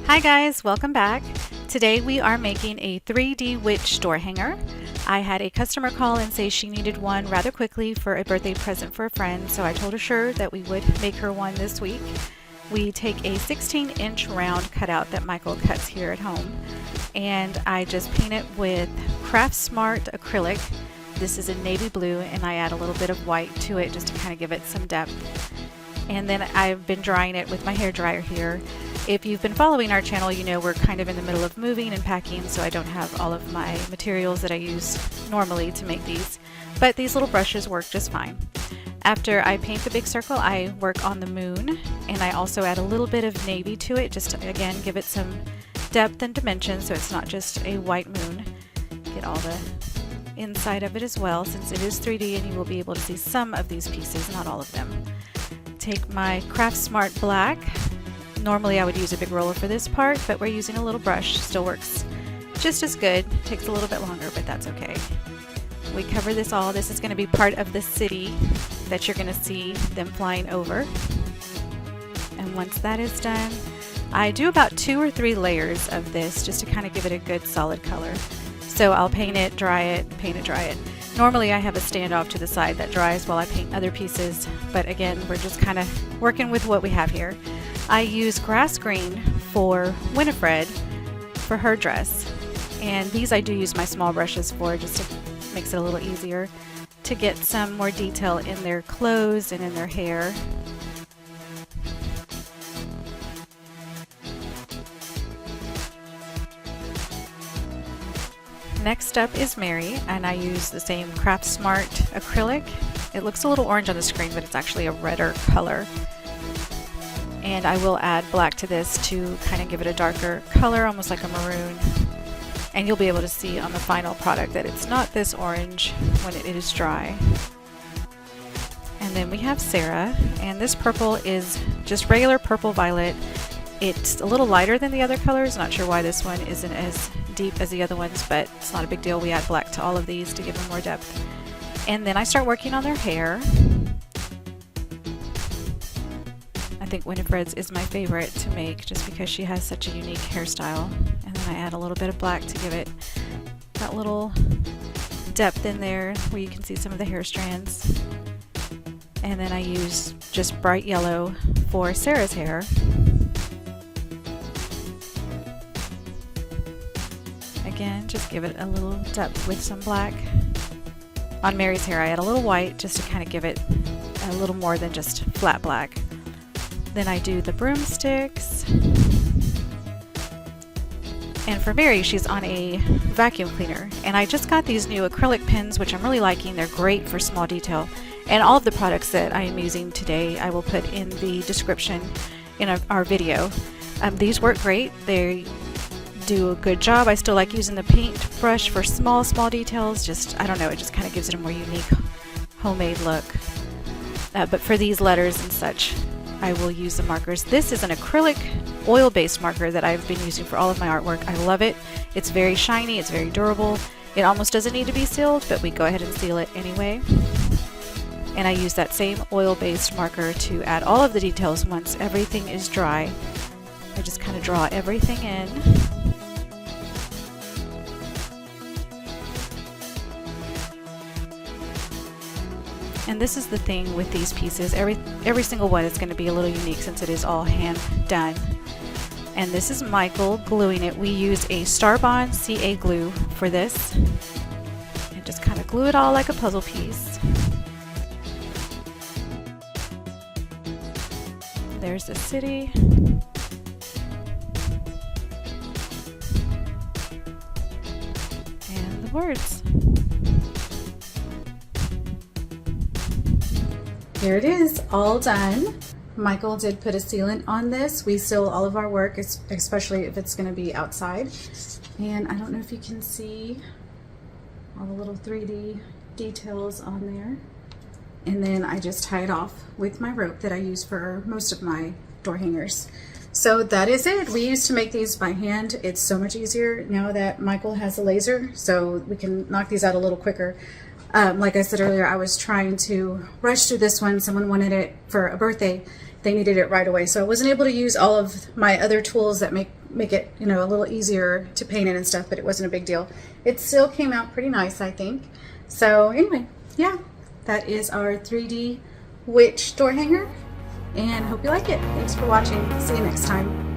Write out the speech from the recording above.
Hi guys, welcome back. Today we are making a 3D witch door hanger. I had a customer call and say she needed one rather quickly for a birthday present for a friend, so I told her sure that we would make her one this week. We take a 16-inch round cutout that Michael cuts here at home, and I just paint it with Craft Smart acrylic. This is in navy blue, and I add a little bit of white to it just to kind of give it some depth. And then I've been drying it with my hair dryer here. If you've been following our channel, you know we're kind of in the middle of moving and packing, so I don't have all of my materials that I use normally to make these. But these little brushes work just fine. After I paint the big circle, I work on the moon, and I also add a little bit of navy to it, just to, again, give it some depth and dimension so it's not just a white moon. Get all the inside of it as well, since it is 3D and you will be able to see some of these pieces, not all of them. Take my Craft Smart black. Normally I would use a big roller for this part, but we're using a little brush. Still works just as good. Takes a little bit longer, but that's okay. We cover this all. This is going to be part of the city that you're going to see them flying over. And once that is done, I do about 2 or 3 layers of this just to kind of give it a good solid color. So I'll paint it, dry it, paint it, dry it. Normally I have a standoff to the side that dries while I paint other pieces, but again, we're just kind of working with what we have here. I use grass green for Winifred for her dress, and these I do use my small brushes for, just to makes it a little easier to get some more detail in their clothes and in their hair. Next up is Mary, and I use the same Craft Smart acrylic. It looks a little orange on the screen, but it's actually a redder color. And I will add black to this to kind of give it a darker color, almost like a maroon. And you'll be able to see on the final product that it's not this orange when it is dry. And then we have Sarah, and this purple is just regular purple violet. It's a little lighter than the other colors. Not sure why this one isn't as deep as the other ones, but it's not a big deal. We add black to all of these to give them more depth. And then I start working on their hair. I think Winifred's is my favorite to make just because she has such a unique hairstyle. And then I add a little bit of black to give it that little depth in there where you can see some of the hair strands. And then I use just bright yellow for Sarah's hair. Again, just give it a little depth with some black. On Mary's hair, I add a little white just to kind of give it a little more than just flat black. Then I do the broomsticks. And for Mary, she's on a vacuum cleaner. And I just got these new acrylic pens, which I'm really liking. They're great for small detail. And all of the products that I am using today, I will put in the description in our video. These work great. They do a good job. I still like using the paint brush for small details. Just, I don't know, it just kind of gives it a more unique homemade look. But for these letters and such, I will use the markers. This is an acrylic oil-based marker that I've been using for all of my artwork. I love it. It's very shiny, it's very durable. It almost doesn't need to be sealed, but we go ahead and seal it anyway. And I use that same oil-based marker to add all of the details once everything is dry. I just kind of draw everything in. And this is the thing with these pieces, every single one is going to be a little unique since it is all hand done. And this is Michael gluing it. We use a Starbond CA glue for this. And just kind of glue it all like a puzzle piece. There's the city. And the words. Here it is, all done. Michael did put a sealant on this. We seal all of our work, especially if it's going to be outside. And I don't know if you can see all the little 3D details on there. And then I just tie it off with my rope that I use for most of my door hangers. So that is it. We used to make these by hand. It's so much easier now that Michael has a laser, so we can knock these out a little quicker. Like I said earlier, I was trying to rush through this one. Someone wanted it for a birthday. They needed it right away. So I wasn't able to use all of my other tools that make make it, you know, a little easier to paint it and stuff, but it wasn't a big deal. It still came out pretty nice, I think. So anyway, yeah, that is our 3D witch door hanger, and hope you like it. Thanks for watching. See you next time.